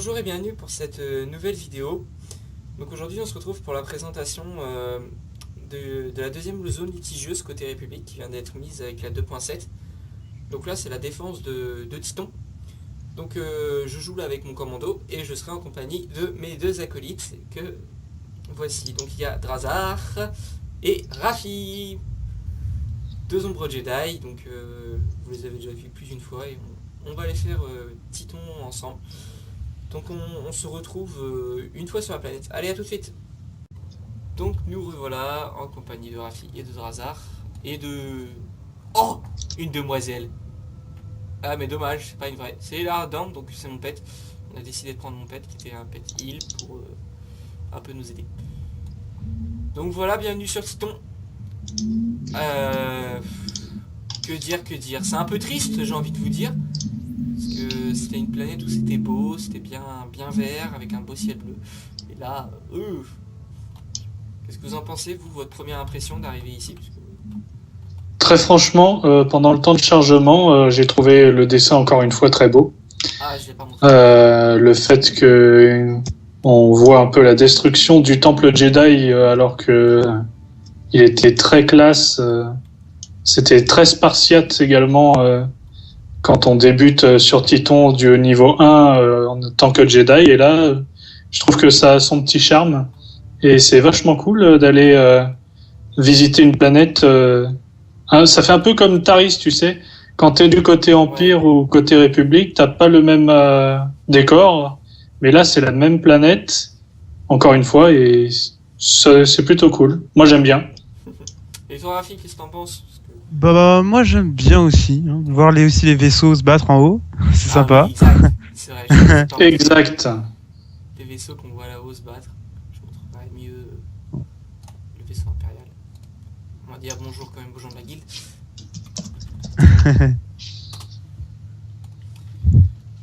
Bonjour et bienvenue pour cette nouvelle vidéo. Donc aujourd'hui on se retrouve pour la présentation de la deuxième zone litigieuse côté République qui vient d'être mise avec la 2.7. Donc là c'est la défense de Titon. Donc je joue là avec mon commando et je serai en compagnie de mes deux acolytes que voici. Donc il y a Drazar et Rafi. Deux ombres Jedi, donc vous les avez déjà vus plus d'une fois et on va aller faire Titon ensemble. Donc on se retrouve une fois sur la planète. Allez, à tout de suite. Donc nous revoilà en compagnie de Rafi et de Drazar et de... Oh, une demoiselle. Ah mais dommage, c'est pas une vraie. C'est la dame, donc c'est mon pet. On a décidé de prendre mon pet qui était un pet heal pour un peu nous aider. Donc voilà, bienvenue sur Titon. Que dire, que dire. C'est un peu triste, j'ai envie de vous dire. Parce que c'était une planète où c'était beau, c'était bien vert, avec un beau ciel bleu. Et là, qu'est-ce que vous en pensez, vous, votre première impression d'arriver ici? Parce que... Très franchement, pendant le temps de chargement, j'ai trouvé le dessin encore une fois très beau. Ah, je l'ai pas montré. Le fait que on voit un peu la destruction du temple Jedi alors que il était très classe. C'était très spartiate également quand on débute sur Titon du niveau 1 en tant que Jedi. Et là, je trouve que ça a son petit charme. Et c'est vachement cool d'aller visiter une planète. Ça fait un peu comme Taris, tu sais. Quand tu es du côté Empire ou côté République, t'as pas le même décor. Mais là, c'est la même planète, encore une fois, et c'est plutôt cool. Moi, j'aime bien. Et toi, Rafi, qu'est-ce que t'en penses? Moi j'aime bien aussi, hein. Voir aussi les vaisseaux se battre en haut, c'est sympa. Oui, exact. C'est vrai, je Exact. des vaisseaux qu'on voit là-haut se battre. Je montrerai mieux le vaisseau impérial. On va dire bonjour quand même aux gens de la guilde.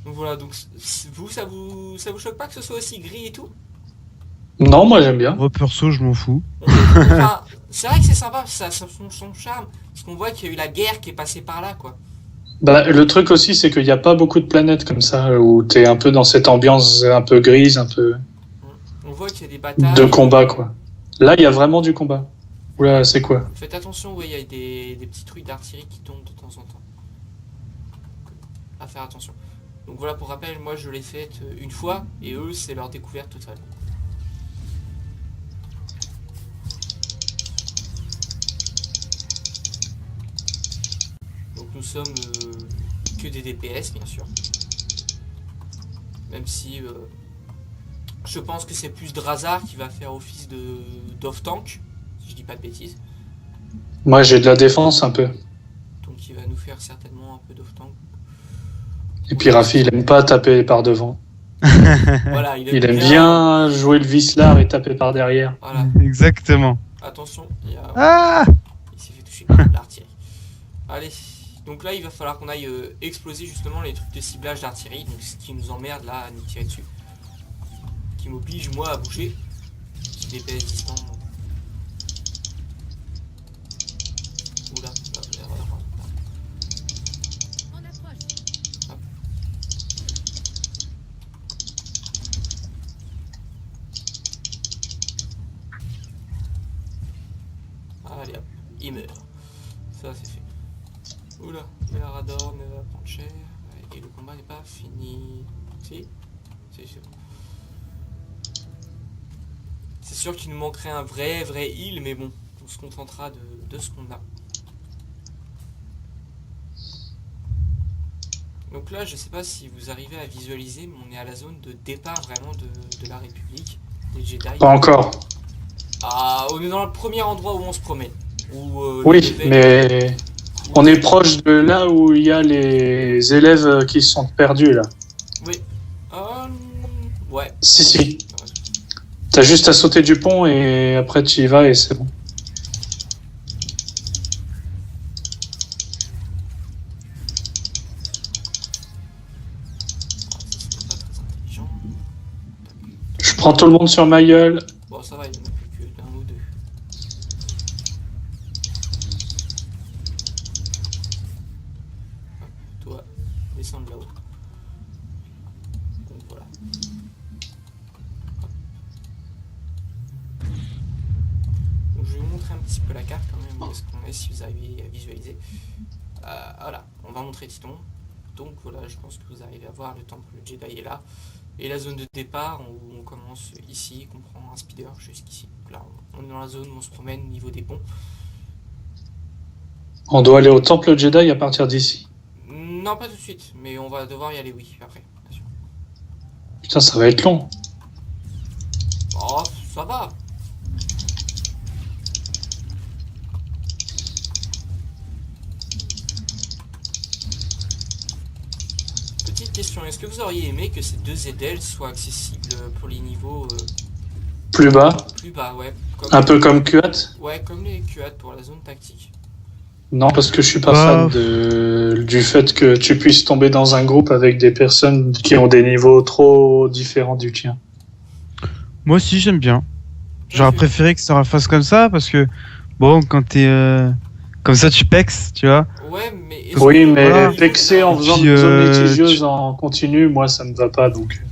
Donc voilà, donc vous, ça vous choque pas que ce soit aussi gris et tout? Non, moi, j'aime bien. Moi perso, je m'en fous. Enfin, c'est vrai que c'est sympa, ça a son charme. Parce qu'on voit qu'il y a eu la guerre qui est passée par là, quoi. Bah, le truc aussi, c'est qu'il n'y a pas beaucoup de planètes comme ça, où tu es un peu dans cette ambiance un peu grise, un peu On voit qu'il y a des de batailles. combat, quoi. Là, il y a vraiment du combat. Oula, c'est quoi? Faites attention, ouais, il y a des petits trucs d'artillerie qui tombent de temps en temps. À faire attention. Donc voilà, pour rappel, moi je l'ai faite une fois, et eux, c'est leur découverte totale. Donc nous sommes que des DPS, bien sûr. Même si je pense que c'est plus Drazar qui va faire office d'off-tank, si je dis pas de bêtises. Moi, j'ai de la défense un peu. Donc il va nous faire certainement un peu d'off-tank. Et puis Rafi, il aime pas taper par devant. Voilà, Il aime bien jouer le vicelard et taper par derrière. Voilà. Exactement. Attention, il s'est fait toucher par l'artillerie. Allez, donc là il va falloir qu'on aille exploser justement les trucs de ciblage d'artillerie, donc ce qui nous emmerde là à nous tirer dessus. Qui m'oblige moi à bouger. Petit DPS distant. Oula, allez hop, il meurt. Ça c'est fait. Oula, le radar me va prendre cher. Et le combat n'est pas fini. Si, c'est bon. C'est sûr qu'il nous manquerait un vrai heal, mais bon, on se contentera de ce qu'on a. Donc là, je sais pas si vous arrivez à visualiser, mais on est à la zone de départ vraiment de la République, des Jedi. Pas encore. Ah, on est dans le premier endroit où on se promène. Oui, mais on est proche de là où il y a les élèves qui sont perdus, là. Oui. Ouais. Si. T'as juste à sauter du pont et après tu y vas et c'est bon. Je prends tout le monde sur ma gueule. Bon, ça va, il n'y en a plus que d'un ou deux. Toi, descends de là-haut. Donc voilà. la carte quand même, où est-ce qu'on est, si vous arrivez à visualiser. Voilà, on va montrer Titon. Donc voilà, je pense que vous arrivez à voir, le temple Jedi est là. Et la zone de départ, où on commence ici, qu'on prend un speeder jusqu'ici. Donc là, on est dans la zone où on se promène au niveau des ponts. On doit aller au temple Jedi à partir d'ici. Non, pas tout de suite, mais on va devoir y aller, oui, après, bien sûr. Putain, ça va être long. Oh, ça va. Petite question, est-ce que vous auriez aimé que ces deux ZL soient accessibles pour les niveaux Plus bas, plus bas, ouais. un peu comme QAT. Ouais, comme les QAT pour la zone tactique. Non, parce que je suis pas Bah, fan du fait que tu puisses tomber dans un groupe avec des personnes qui ont des niveaux trop différents du tien. Moi aussi, j'aime bien. J'aurais Ouais, préféré que ça fasse comme ça parce que, bon, quand t'es. Comme ça, tu pexes, tu vois. Ouais, mais... Oui, mais Voilà. vexer en faisant Puis, une zone litigieuse en continu, moi, ça me va pas. Donc.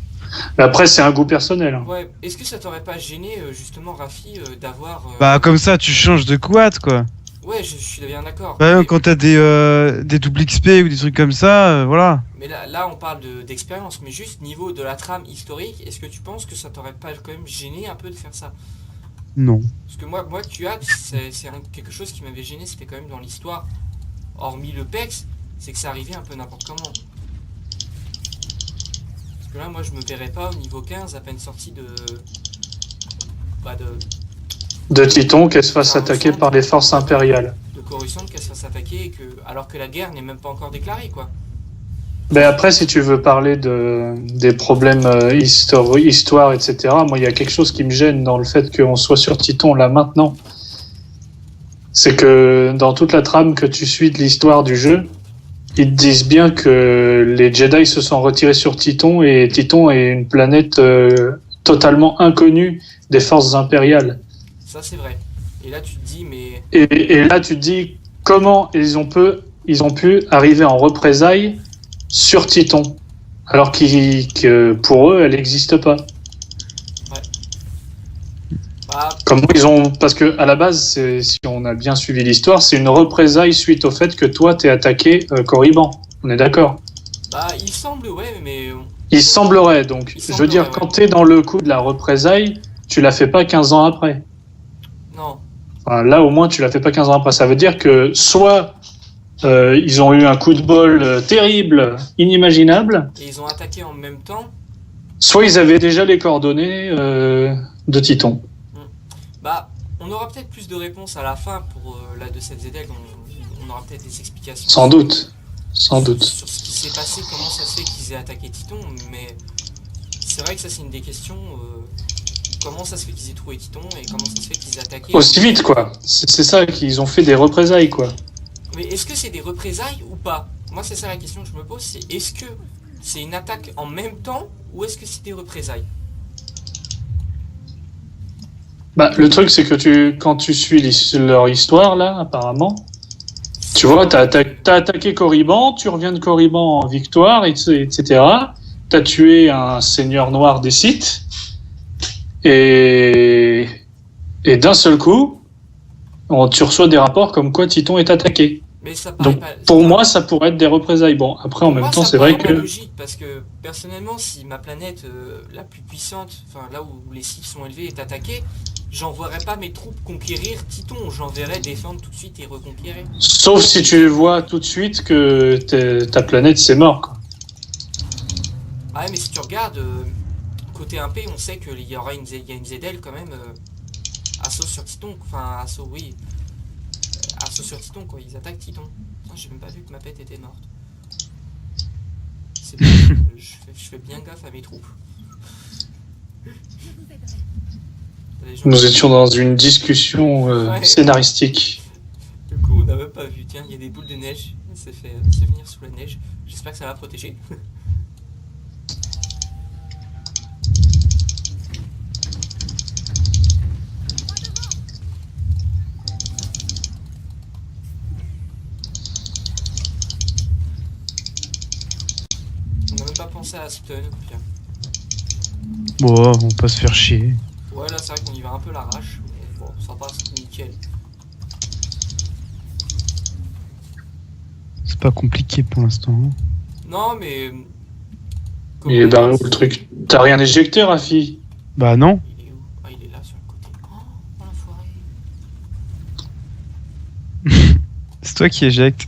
Mais après, c'est un goût personnel. Hein. Ouais, est-ce que ça t'aurait pas gêné, justement, Rafi, d'avoir... Bah, comme ça, tu changes de quad, quoi. Ouais, je suis bien d'accord. Bah, Mais- quand t'as des double XP ou des trucs comme ça, voilà. Mais là, on parle d'expérience, mais juste niveau de la trame historique, est-ce que tu penses que ça t'aurait pas quand même gêné un peu de faire ça? Non. Parce que moi QA, quelque chose qui m'avait gêné, c'était quand même dans l'histoire, hormis le PEX, c'est que ça arrivait un peu n'importe comment. Parce que là, moi, je me verrais pas au niveau 15, à peine sorti de... Bah, De Titon qu'elle se fasse attaquer par les forces impériales. de Coruscant, qu'elle se fasse attaquer, alors que la guerre n'est même pas encore déclarée, quoi. Mais après, si tu veux parler des problèmes histoire, etc., moi, il y a quelque chose qui me gêne dans le fait qu'on soit sur Titon là maintenant. C'est que dans toute la trame que tu suis de l'histoire du jeu, ils te disent bien que les Jedi se sont retirés sur Titon et Titon est une planète totalement inconnue des forces impériales. Ça, c'est vrai. Et là, tu te dis, mais... Et là, tu te dis comment ils ont pu arriver en représailles sur Titon, alors que pour eux, elle n'existe pas. Bah, Comment ils ont... Parce que à la base, si on a bien suivi l'histoire, c'est une représaille suite au fait que toi, t'es attaqué Corriban. On est d'accord? bah, il semble, ouais, mais... Il semblerait, donc. Il Je veux dire, semblerait, quand t'es dans le coup de la représaille, tu la fais pas 15 ans après. Non. Enfin, là, au moins, tu la fais pas 15 ans après. Ça veut dire que soit ils ont eu un coup de bol terrible, inimaginable, Et ils ont attaqué en même temps. soit ils avaient déjà les coordonnées de Titon. Bah, on aura peut-être plus de réponses à la fin pour la de cette ZL. On aura peut-être des explications. Sans doute. Sans doute. Sur ce qui s'est passé, comment ça se fait qu'ils aient attaqué Titon. Mais c'est vrai que ça, c'est une des questions. Comment ça se fait qu'ils aient trouvé Titon et comment ça se fait qu'ils aient attaqué. Aussi vite, quoi. C'est ça qu'ils ont fait des représailles, quoi. Mais est-ce que c'est des représailles ou pas? Moi, c'est ça la question que je me pose. C'est est-ce que c'est une attaque en même temps ou est-ce que c'est des représailles? Bah, le truc, c'est que quand tu suis leur histoire, là, apparemment, tu vois, t'as attaqué Corriban, tu reviens de Corriban en victoire, etc. T'as tué un seigneur noir des Sith, et d'un seul coup, tu reçois des rapports comme quoi Titon est attaqué. Mais ça paraît Donc, pas. pour moi, ça pourrait être des représailles. Bon, après, en Pour même moi, temps, ça c'est vrai paraît pas que... logique parce que personnellement, si ma planète la plus puissante, enfin là où les Sith sont élevés, est attaquée, j'enverrais pas mes troupes conquérir Titon, j'enverrais défendre tout de suite et reconquérir. Sauf si tu vois tout de suite que ta planète, c'est mort, quoi. Ah ouais, mais si tu regardes côté 1P, on sait qu'il y aura une ZL quand même. Assaut sur Titon, enfin assaut, oui. Assaut sur Titon, quoi, ils attaquent Titon. Putain, j'ai même pas vu que ma pète était morte. C'est bon, je fais bien gaffe à mes troupes. Les gens- Nous étions dans une discussion Ouais. scénaristique. Du coup, on n'a même pas vu. Tiens, il y a des boules de neige. Il s'est fait se venir sous la neige. J'espère que ça va protéger. On n'a même pas pensé à stun. Tiens. Bon, on va pas se faire chier. Ouais, là, c'est vrai qu'on y va un peu l'arrache. Mais bon, ça passe nickel. C'est pas compliqué pour l'instant. Hein. Non, mais... Il est barré où le truc? T'as rien éjecté, Rafi? Bah non. Il est où? Ah, il est là, sur le côté. Oh, l'enfoiré. C'est toi qui éjectes.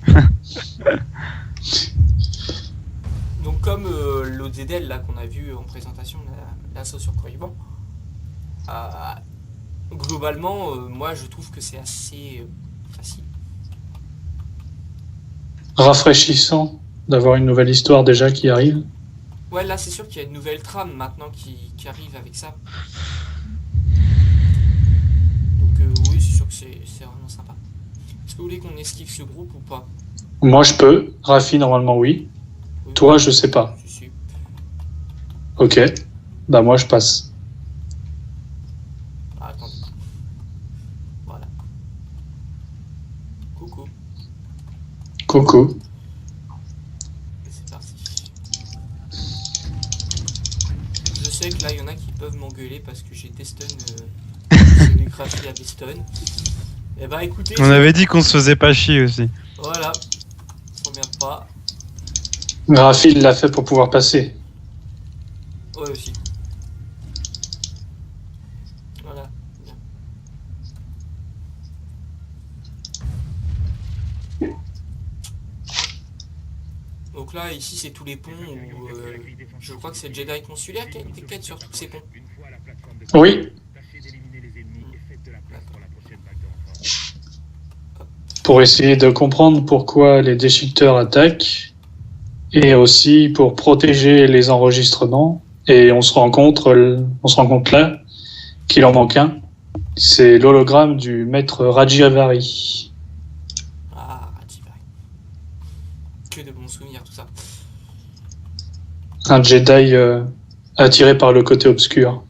Donc comme l'OZL là qu'on a vu en présentation, l'assaut sur Corriban, globalement, moi je trouve que c'est assez facile. Rafraîchissant d'avoir une nouvelle histoire déjà qui arrive. Ouais, là c'est sûr qu'il y a une nouvelle trame maintenant qui arrive avec ça. Donc oui, c'est sûr que c'est vraiment sympa. Est-ce que vous voulez qu'on esquive ce groupe ou pas? Moi, je peux. Rafi, normalement, oui. Oui, Toi, je sais pas. je suis. Ok. Bah, moi, je passe. Ah, attendez. Voilà. Coucou. Coucou. Et c'est parti. Je sais que là, il y en a qui peuvent m'engueuler parce que j'ai des stuns. Celui que Rafi avait stun. Et bah écoutez. On avait dit qu'on se faisait pas chier aussi. Voilà. On s'emmerde pas. Rafi, il l'a fait pour pouvoir passer. Ouais, aussi. Voilà. Bien. Donc là, ici, c'est tous les ponts où je crois que c'est le Jedi consulaire qui a une quête sur tous ces ponts. Oui. Pour essayer de comprendre pourquoi les déchiqueteurs attaquent et aussi pour protéger les enregistrements. Et on se rend compte là qu'il en manque un. C'est l'hologramme du maître Rajivari. Ah, Rajivari. Que de bons souvenirs, tout ça. Un Jedi attiré par le côté obscur.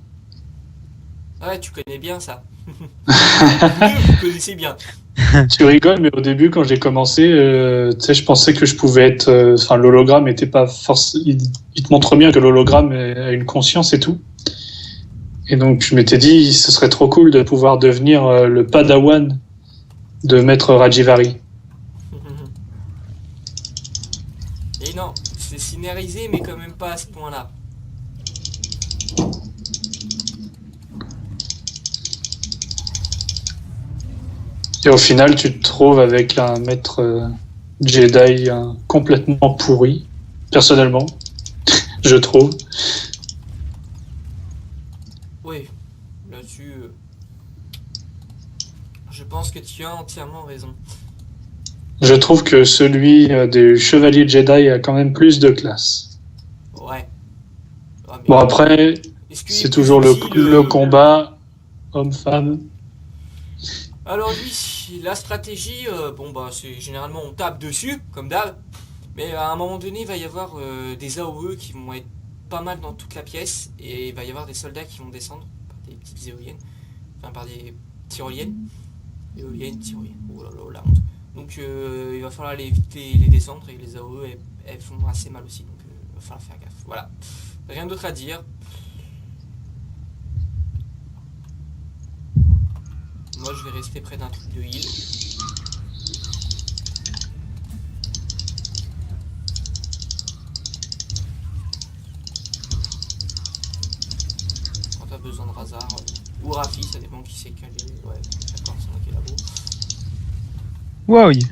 Ah ouais, tu connais bien ça. Vous connaissez bien. Tu rigoles, mais au début, quand j'ai commencé, tu sais, je pensais que je pouvais être. Enfin, l'hologramme était pas forcément. Il te montre bien que l'hologramme a une conscience et tout. Et donc, je m'étais dit, ce serait trop cool de pouvoir devenir le padawan de maître Rajivari. Et non, c'est scénarisé, mais quand même pas à ce point-là. Et au final, tu te trouves avec un maître Jedi complètement pourri, personnellement, je trouve. Oui, là-dessus, je pense que tu as entièrement raison. Je trouve que celui des chevaliers Jedi a quand même plus de classe. Ouais. Ah, mais Bon, après, est-ce qu'il est c'est plus toujours utile, le combat homme-femme. Alors lui, la stratégie, bon bah c'est généralement on tape dessus, comme d'hab, mais à un moment donné il va y avoir des AOE qui vont être pas mal dans toute la pièce, et il va y avoir des soldats qui vont descendre par des petites éoliennes, enfin par des tyroliennes, tyroliennes, oh là là, la honte. Donc il va falloir les descendre, et les AOE elles font assez mal aussi, donc il va falloir faire gaffe, voilà. Rien d'autre à dire. Moi je vais rester près d'un truc de heal. Quand t'as besoin de Razar ou Rafi, ça dépend qui c'est calé. Ouais, d'accord, c'est moi qui est là-haut. Wow. J'ai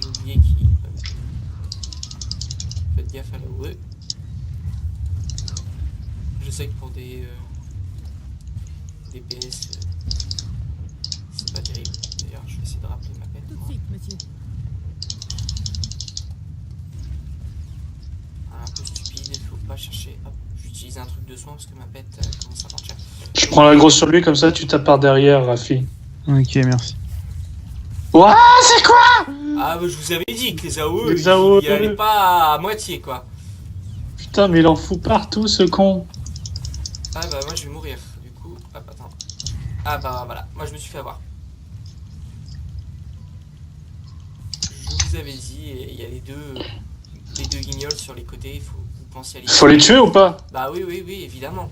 oublié qui. Faites gaffe à l'AOE. Je sais que pour des PS, c'est pas terrible. D'ailleurs, je vais essayer de rappeler ma pète. Tout de suite, monsieur. Un peu stupide, il faut pas chercher. Hop, j'utilise un truc de soin parce que ma pète commence à partir. Je prends la grosse sur lui, comme ça tu tapes par derrière, Rafi. Ok, merci. Ouah, c'est quoi? Ah, bah, je vous avais dit que les AOE, Les AOE. il allait pas à moitié quoi. Putain, mais il en fout partout, ce con. Ah bah moi je vais mourir du coup. Hop, attends. Ah bah voilà, moi je me suis fait avoir. Je vous avais dit, et il y a les deux guignols sur les côtés, il faut vous penser à les... Faut les tuer ou pas? Bah oui, évidemment.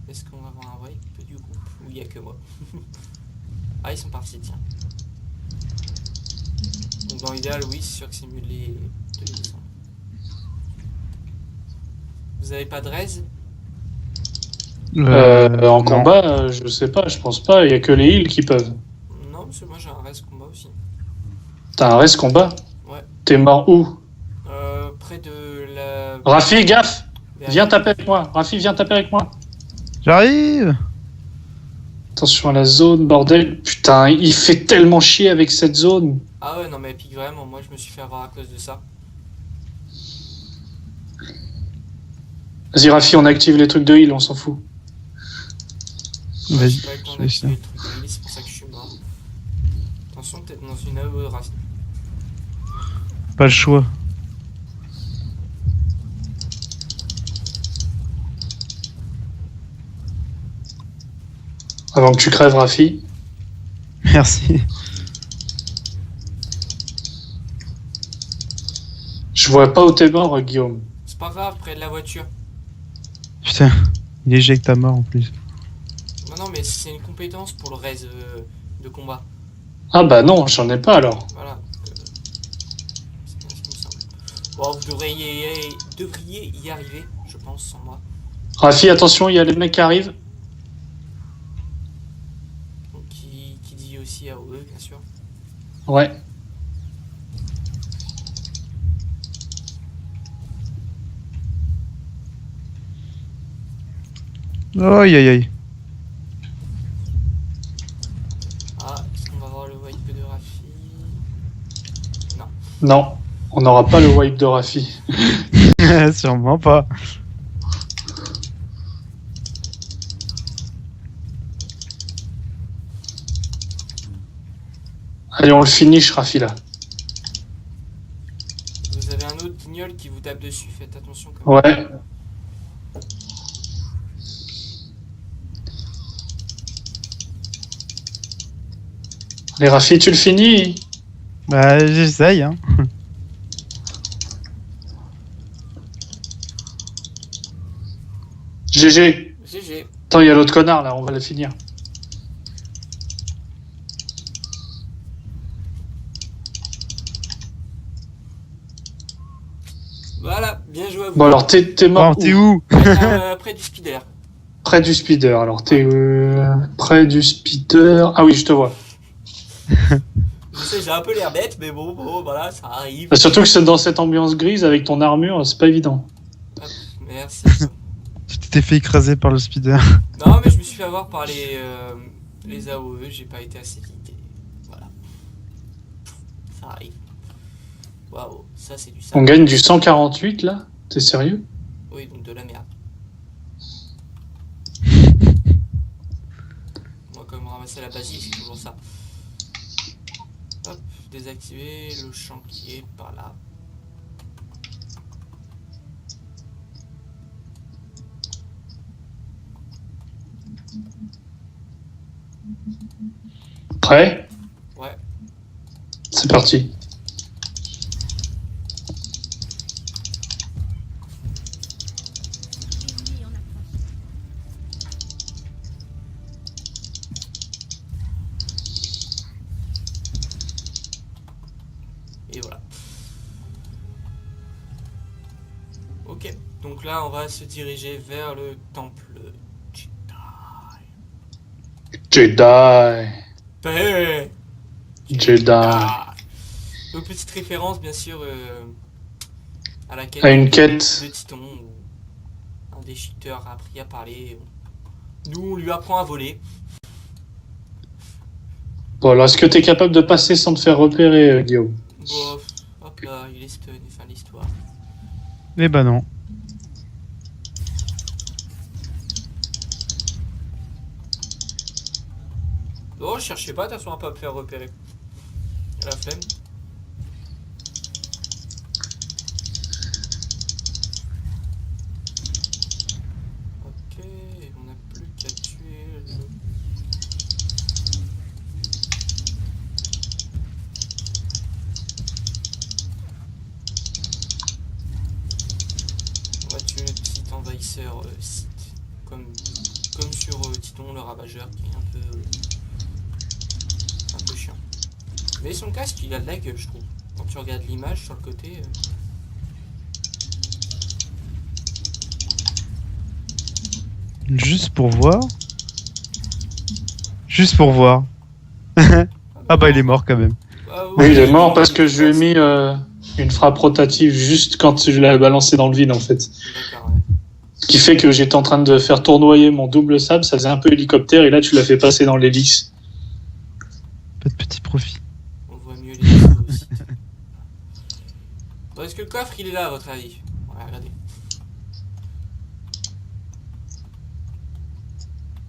Est-ce qu'on va avoir un vrai peu du groupe? Ou il y a que moi? Ah, ils sont partis, tiens. Donc dans l'idéal, oui, c'est sûr que c'est mieux de les descendre. Vous avez pas de raise? En non. combat, je sais pas, je pense pas. Il y a que les heals qui peuvent. Non, parce que moi j'ai un raise combat aussi. T'as un reste combat? Ouais. T'es mort où? Près de la... Rafi, gaffe! Vers- Viens taper avec moi. Rafi, viens taper avec moi. J'arrive. Attention à la zone, bordel. Putain, il fait tellement chier avec cette zone. Ah ouais, non mais pique vraiment, moi je me suis fait avoir à cause de ça. Vas-y, Rafi, on active les trucs de heal, on s'en fout. Vas-y. J'ai pas eu le temps je vais essayer. d'activer le truc de heal, c'est pour ça que je suis mort. Attention, peut-être dans une AOE Rafi. Pas le choix. Avant que tu crèves, Rafi. Merci. Je vois pas où t'es mort, Guillaume. C'est pas grave, près de la voiture. Putain, il éjecte à mort en plus. Bah non mais c'est une compétence pour le raise de combat. Ah bah non, j'en ai pas alors. Voilà. C'est bien ce qui me semble. Bon, vous devriez y arriver, je pense, sans moi. Rafi, attention, il y a les mecs qui arrivent. Donc, qui dit aussi AOE, bien sûr. Ouais. Aïe aïe aïe. Ah, est-ce qu'on va voir le wipe de Rafi? Non, on n'aura pas le wipe de Rafi. Sûrement pas. Allez, on le finish, Rafi, là. Vous avez un autre guignol qui vous tape dessus, faites attention quand même. Ouais. Allez, Rafi, tu le finis? Bah j'essaye hein. GG. GG. Attends, il y a l'autre connard, là, on va le finir. Voilà, bien joué à vous. Bon, alors, t'es mort Alors t'es où? Près du speeder. Près du speeder. Alors, t'es près du speeder. Ah oui, je te vois. Je sais, j'ai un peu l'air bête, mais bon, voilà, ça arrive. Bah, surtout que c'est dans cette ambiance grise avec ton armure, c'est pas évident. Hop, merci. Tu t'es fait écraser par le speeder. Non, mais je me suis fait avoir par les AOE, j'ai pas été assez vite. Et voilà. Ça arrive. Waouh, ça c'est du On sale. gagne du 148 là? T'es sérieux? Oui, donc de la merde. On va quand même ramasser la basique, c'est toujours ça. Hop, désactiver le champ qui est par là. Prêt? Ouais. C'est parti. Et voilà. Ok, donc là on va se diriger vers le temple Jedi. Jedi. Paix. Jedi. Donc petite référence bien sûr à la quête À une quête. de Titon où un des cheaters a appris à parler. Nous on lui apprend à voler. Bon, alors, est-ce que t'es capable de passer sans te faire repérer, Guillaume? Bon, hop là, il est stun et fin de l'histoire. Eh ben non. Oh, je cherchais pas, de toute façon à pas me faire repérer. La flemme. Ok, on n'a plus qu'à tuer le... On va tuer le petit envahisseur site. Comme sur Titon, le ravageur, qui est un peu chiant. Mais son casque, il a de la gueule, je trouve. Quand tu regardes l'image sur le côté... Juste pour voir. Juste pour voir. Ah bah il est mort quand même. Ah Oui, il est mort parce que je lui ai mis une frappe rotative juste quand je l'ai balancé dans le vide en fait. D'accord, ouais. Ce qui fait que j'étais en train de faire tournoyer mon double sable, ça faisait un peu hélicoptère et là tu l'as fait passer dans l'hélice. Pas de petit profit. On voit mieux les vidéos aussi. Bon, est-ce que le coffre il est là à votre avis? Ouais, regardez.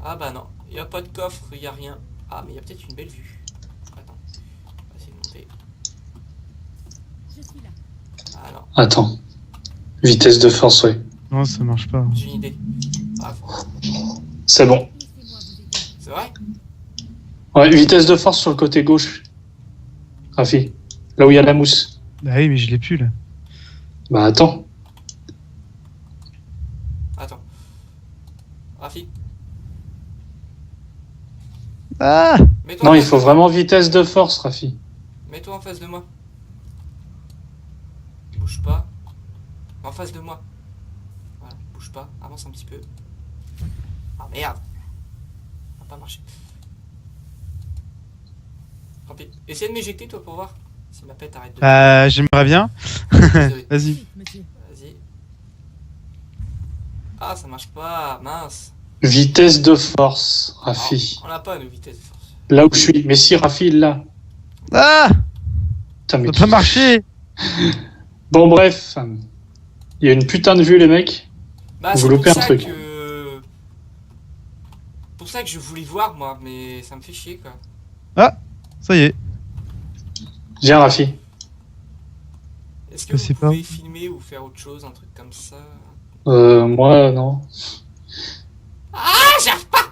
Ah bah non, il n'y a pas de coffre, il n'y a rien. Ah mais il y a peut-être une belle vue. Attends, on va essayer de monter. Ah non, Attends. Vitesse de force, ouais. Non, ça marche pas. j'ai une idée. Ah, C'est bon. c'est vrai? Ouais, vitesse de force sur le côté gauche. Rafi. Là où il y a la mousse. Bah oui, mais je l'ai plus là. Bah attends. Attends. Rafi, Ah mets-toi Non, en il face faut de moi. vraiment vitesse de force, Rafi. Mets-toi en face de moi. Bouge pas. En face de moi. Voilà, bouge pas. Avance un petit peu. Ah merde. Ça n'a pas marché. Tant pis. Essaye de m'éjecter toi pour voir. Si ma pète arrête de... J'aimerais bien. Désolé. Vas-y. Vas-y. Ah, ça marche pas. Mince. Vitesse de force, Rafi. On n'a pas nos vitesses de force. Là où je suis. Mais si, Rafi, il l'a. Ah Putain, mais Ça n'a pas marché. Bon, bref. Il y a une putain de vue, les mecs. Bah, Vous c'est loupez pour un ça truc. que... Pour ça que je voulais voir, moi. Mais ça me fait chier, quoi. Ça y est. Viens, Rafi. Est-ce Je que sais vous pas. pouvez filmer ou faire autre chose, un truc comme ça? Moi, non. Ah, j'arrive pas.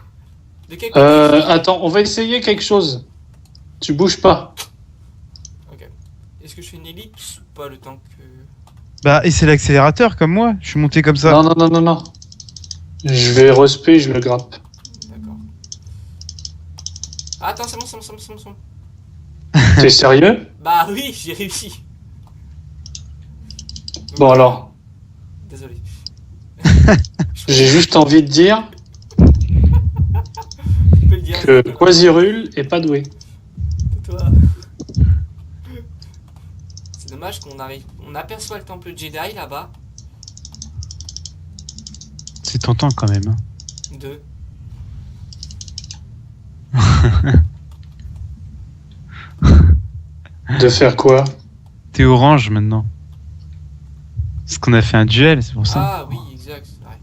De quel côté? Attends, on va essayer quelque chose. Tu bouges pas. Ok. Est-ce que je fais une ellipse ou pas le temps que... Bah, et c'est l'accélérateur comme moi. Je suis monté comme ça. Non, non, non, non, non. Je vais respect, je le grappe. D'accord. Ah, attends, c'est bon, c'est bon, c'est bon, c'est bon, c'est bon. T'es sérieux? Bah oui, j'ai réussi. Bon alors, Désolé. j'ai juste envie de dire Tu peux le dire. que Quasirul est pas doué. Toi. C'est dommage qu'on arrive... On aperçoit le temple Jedi là-bas. C'est tentant quand même. Hein. 2. De faire quoi? T'es orange maintenant. Parce qu'on a fait un duel, c'est pour ça. Ah oui, exact. C'est vrai.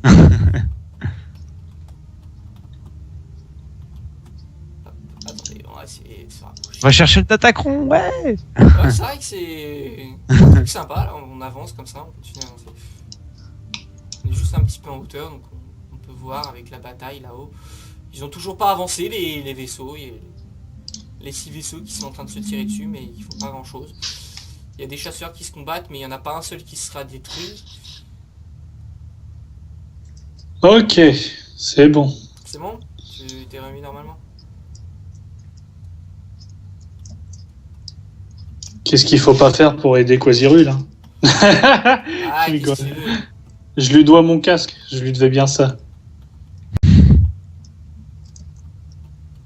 Hop, attendez, on va essayer de se rapprocher. On va chercher le Datacron, ouais. Ouais, c'est vrai que c'est sympa, là, on avance comme ça, on continue à avancer. On est juste un petit peu en hauteur, donc on peut voir avec la bataille là-haut. Ils ont toujours pas avancé les vaisseaux, les 6 vaisseaux qui sont en train de se tirer dessus, mais ils font pas grand chose. Il y a des chasseurs qui se combattent, mais il n'y en a pas un seul qui sera détruit. Ok, c'est bon. C'est bon? Tu t'es remis normalement? Qu'est-ce qu'il faut pas faire pour aider Quasirul hein? Ah, Je qu'est-ce rigole. que tu veux? Je lui dois mon casque, je lui devais bien ça.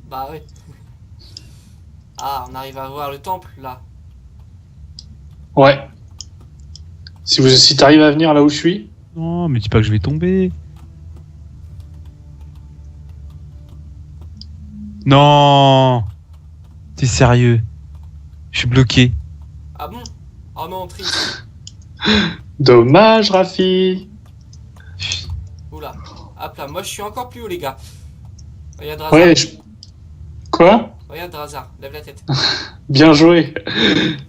Bah ouais. Ah, on arrive à voir le temple là. Ouais. Si t'arrives à venir là où je suis, Non, mais dis pas que je vais tomber. Non. T'es sérieux? Je suis bloqué. Ah bon? Oh non, triste. dommage Rafi. Oula. Hop là, moi je suis encore plus haut les gars. Regarde Drazar. Ouais, Quoi? Regarde Drazar, lève la tête. Bien joué.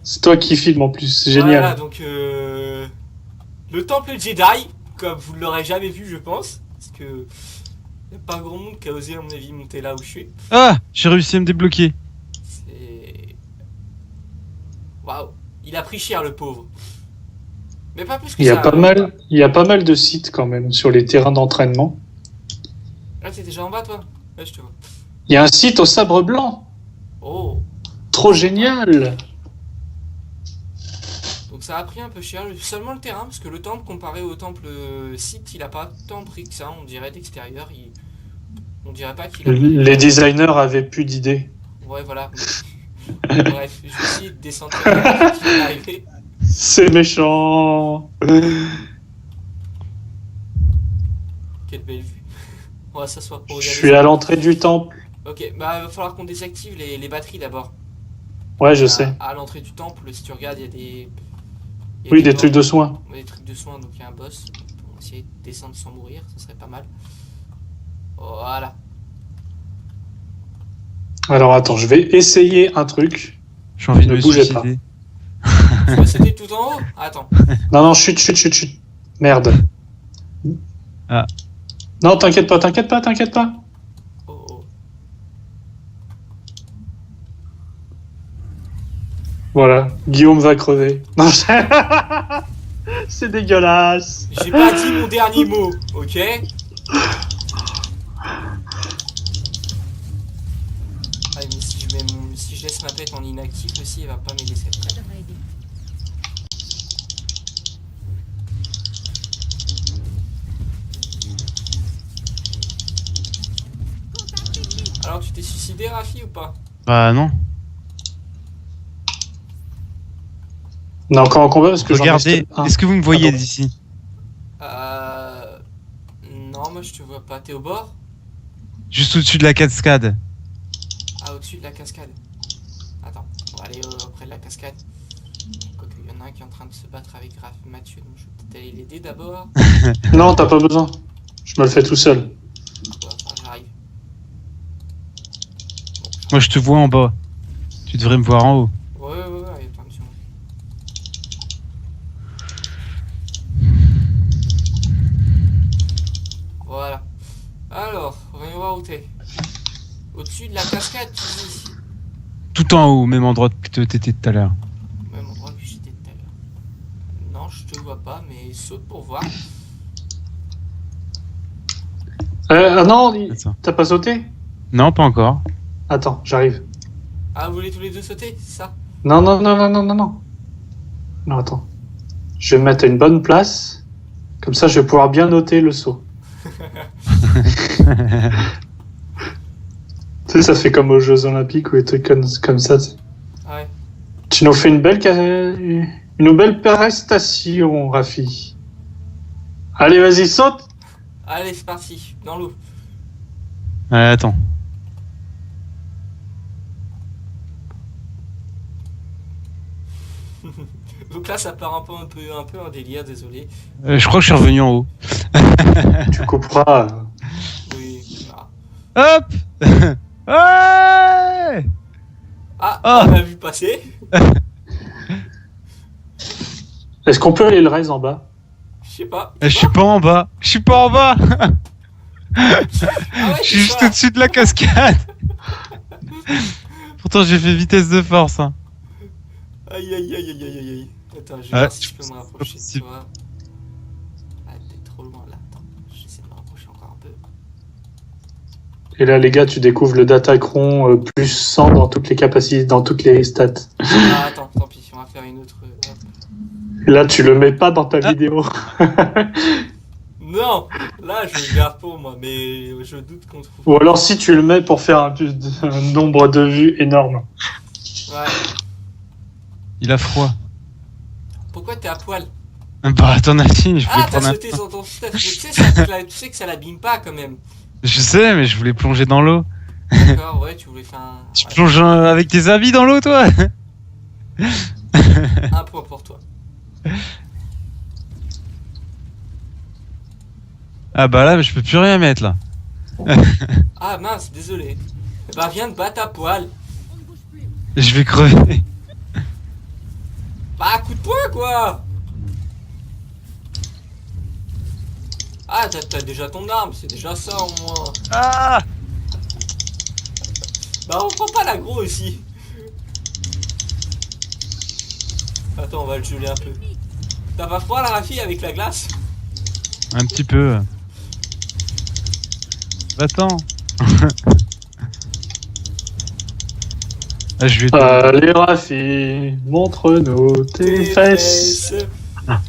C'est toi qui filmes en plus, c'est génial. Voilà, donc le temple Jedi, comme vous ne l'aurez jamais vu je pense. Parce que y a pas grand monde qui a osé à mon avis monter là où je suis. Ah, j'ai réussi à me débloquer. C'est... Waouh. Il a pris cher le pauvre. Mais pas plus que Il y ça. a pas mal de sites quand même sur les terrains d'entraînement. Ah, t'es déjà en bas toi? Ouais, je te vois. Il y a un site au sabre blanc. Oh. Trop génial. ça a pris un peu cher, seulement le terrain, parce que le temple comparé au temple site, il a pas tant pris que ça, on dirait d'extérieur, on dirait pas qu'il a... Les designers avaient plus d'idées. Ouais, voilà. Bref, je vais essayer de descendre qui va arriver. C'est méchant. Quelle belle vue. On va s'asseoir pour Je regarder suis ça. à l'entrée du temple. Ok, bah il va falloir qu'on désactive les batteries d'abord. Ouais, je sais. À l'entrée du temple, si tu regardes, il y a des... il y a Oui, des bords. trucs de soins. Ouais, des trucs de soins, donc il y a un boss. On va essayer de descendre sans mourir, ça serait pas mal. Voilà. Alors attends, je vais essayer un truc. J'ai envie de Ne me bougez suicider. Tu veux sauter tout en haut? Attends. Non, chut, chut, chut, chut. Merde. Ah. Non, t'inquiète pas, t'inquiète pas, t'inquiète pas. Oh, oh. Voilà, Guillaume va crever. Non, c'est dégueulasse. J'ai pas dit mon dernier mot, ok? Ah, mais si je laisse ma pète en inactif aussi, il va pas m'aider cette fois. Alors, tu t'es suicidé, Rafi, ou pas? Bah non. On est encore en combat parce que Regardez, j'en ai est-ce que vous me voyez Attends. d'ici? Non, moi je te vois pas. T'es au bord? Juste au-dessus de la cascade. Ah, au-dessus de la cascade. Attends, on va aller auprès de la cascade. Quoique, il y en a un qui est en train de se battre avec Mathieu, donc je vais peut-être aller l'aider d'abord. Non, t'as pas besoin. Je me le fais tout seul. Ouais, enfin, j'arrive. Bon, Moi je te vois en bas. Tu devrais me voir en haut. ouais, attention. Voilà. Alors, voyons voir où t'es. Au-dessus de la cascade, tu dis. Tout en haut, au même endroit que t'étais tout à l'heure. Au même endroit que j'étais tout à l'heure. Non, je te vois pas, mais saute pour voir. Ah non, Attends. t'as pas sauté? Non, pas encore. Attends, j'arrive. Ah, vous voulez tous les deux sauter, c'est ça? Non. Non, attends. Je vais me mettre à une bonne place. Comme ça, je vais pouvoir bien noter le saut. Tu sais, ça fait comme aux Jeux Olympiques ou des trucs comme ça. Ouais. Tu nous fais une belle prestation, Rafi. Allez, vas-y, saute. Allez, c'est parti, dans l'eau. Attends. Donc là, ça part un peu en délire, désolé. Je crois que je suis revenu en haut. Tu couperas. Oui. Ah, Hop. Ouais. on l'a vu passer. Est-ce qu'on peut aller le reste en bas? Je sais pas. Je suis pas en bas. Je suis pas en bas. Ah ouais, Je suis juste au-dessus de la cascade. Pourtant j'ai fait vitesse de force. Hein. Aïe. Attends, je vais Ouais, voir si je peux me rapprocher de possible. toi. Ah, t'es trop loin là. Attends, j'essaie de me rapprocher encore un peu. Et là, les gars, tu découvres le Datacron plus 100 dans toutes les capacités, dans toutes les stats. Ah, attends, tant pis, on va faire une autre. Hop. Et là, tu le mets pas dans ta vidéo. Non, là je le garde pour moi, mais je doute qu'on trouve. Ou alors, si tu le mets pour faire un nombre de vues énorme. Ouais. Il a froid. Pourquoi t'es à poil? Bah attends Nadine, je voulais Ah, t'as prendre un... sauté sur ton stuff. Mais tu sais que ça l'abîme pas quand même. Je sais, mais je voulais plonger dans l'eau. D'accord, ouais, tu voulais faire un. Tu Ouais, plonges avec tes habits dans l'eau, toi? un point pour toi. Ah bah là, je peux plus rien mettre là. Ah mince, désolé. Bah viens de battre à poil. Je vais crever. Bah coup de poing quoi. Ah t'as déjà ton arme, c'est déjà ça au moins. Ah! Bah on prend pas l'aggro aussi. Attends, on va le geler un peu. T'as pas froid la Rafi avec la glace? Un petit peu. Va-t'en. Ah, je vais Allez Rafi, montre-nous tes fesses. fesses.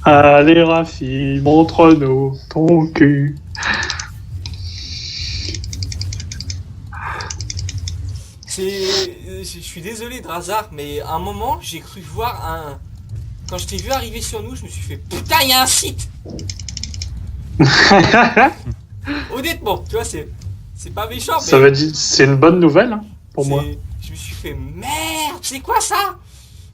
Allez Rafi, montre-nous ton cul. Je suis désolé Drazar, mais à un moment j'ai cru voir un. Quand je t'ai vu arriver sur nous, je me suis fait putain, il y a un site. Honnêtement, tu vois, c'est pas méchant, Ça veut dire, c'est une bonne nouvelle hein, pour moi. Je me suis fait merde, c'est quoi ça?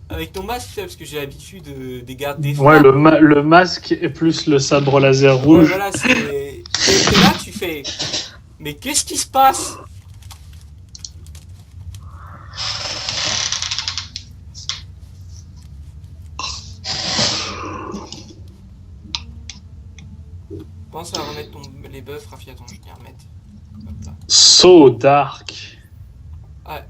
Avec ton masque, tu sais, parce que j'ai l'habitude des gardes des Ouais, femmes. le masque et plus le sabre laser Ouais, rouge. voilà, et là tu fais. Mais qu'est-ce qui se passe? Pense à remettre les buffs, Rafi, attends, je vais les remettre. Hop là. So dark. Ah,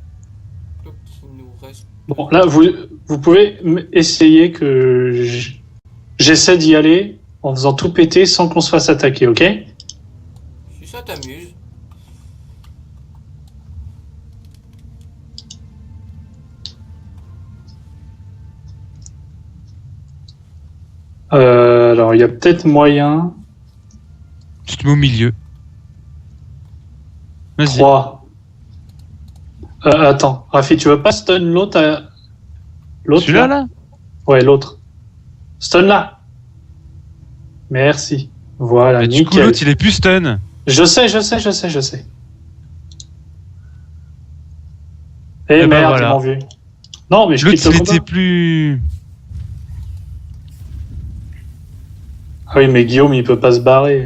donc il nous reste. Bon, là, vous pouvez essayer que j'essaie d'y aller en faisant tout péter sans qu'on se fasse attaquer, ok? Si ça t'amuse. Alors, il y a peut-être moyen. Tu te mets au milieu. Vas-y. 3. Attends, Rafi, tu veux pas stun l'autre L'autre Celui-là, là? Ouais, l'autre. Stun là. Merci. Voilà, Mais du coup, nickel. l'autre, il est plus stun. Je sais. Eh ben merde, voilà. ils m'ont vu. Non, mais je L'autre, quitte le il combat. était plus... Ah oui, mais Guillaume, il peut pas se barrer.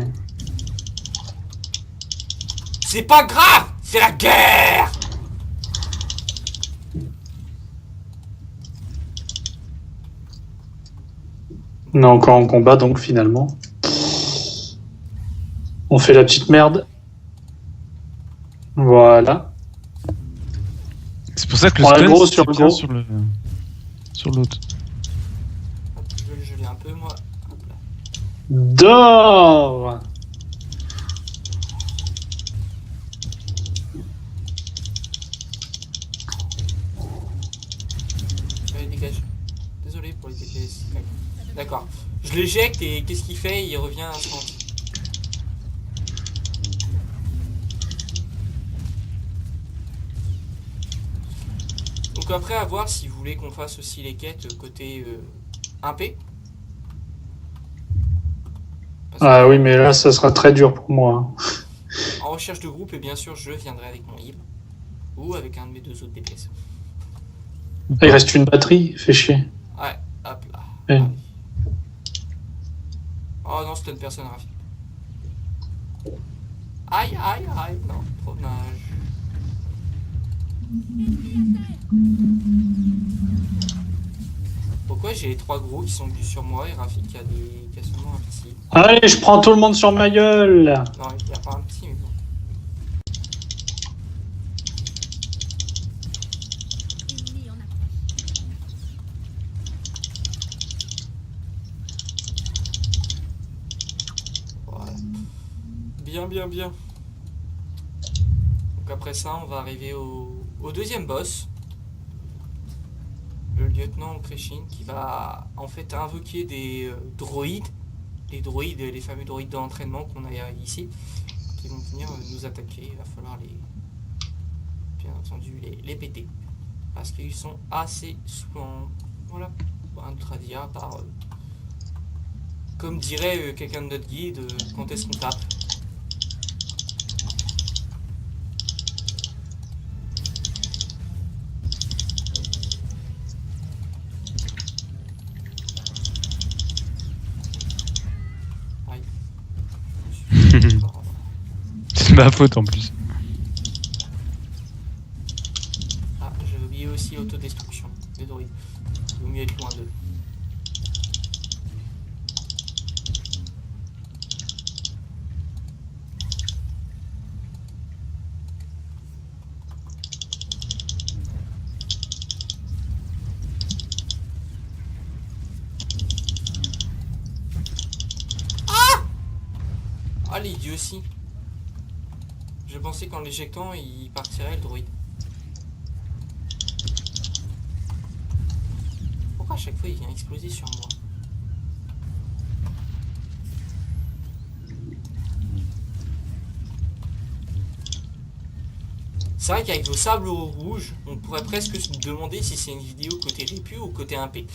C'est pas grave, c'est la guerre. On est encore en combat, donc, finalement. On fait la petite merde. Voilà. C'est pour ça que le On a stun, gros c'est sur le bien gros. sur l'autre. Hop, je vais le geler un peu, moi. Hop là. D'or. Allez, dégage. Désolé pour les DPS. D'accord. Je l'éjecte et qu'est-ce qu'il fait? Il revient à instant. Donc après, à voir si vous voulez qu'on fasse aussi les quêtes côté 1P. Parce Ah que, oui, mais là, ça sera très dur pour moi. en recherche de groupe, et bien sûr, je viendrai avec mon heal. Ou avec un de mes deux autres DPS. Ah, il reste une batterie, fait chier. Ouais, hop là. Ouais. Allez. Oh non, stun personne, Rafi. Aïe, aïe, aïe. Non, trop dommage. Pourquoi j'ai les trois gros qui sont venus sur moi et Rafi qui a seulement un petit? Allez, je prends tout le monde sur ma gueule. Non, il n'y a pas un petit, mais bon. Voilà. Bien, bien, bien. Donc après ça, on va arriver au deuxième boss. Le lieutenant Krishin qui va en fait invoquer des droïdes. Les droïdes, les fameux droïdes d'entraînement qu'on a ici. Qui vont venir nous attaquer. Il va falloir bien entendu les péter. Parce qu'ils sont assez souvent... Voilà. Un tradia par... comme dirait quelqu'un de notre guide, quand est-ce qu'on tape? Aïe. C'est ma faute en plus. Ah, j'avais oublié aussi autodestruction des droïdes. Il vaut mieux être loin d'eux. Ah, l'idiotie. Je pensais qu'en l'éjectant, il partirait le droïde. chaque fois il vient exploser sur moi. C'est vrai qu'avec vos sables rouges, on pourrait presque se demander si c'est une vidéo côté répu ou côté 1P.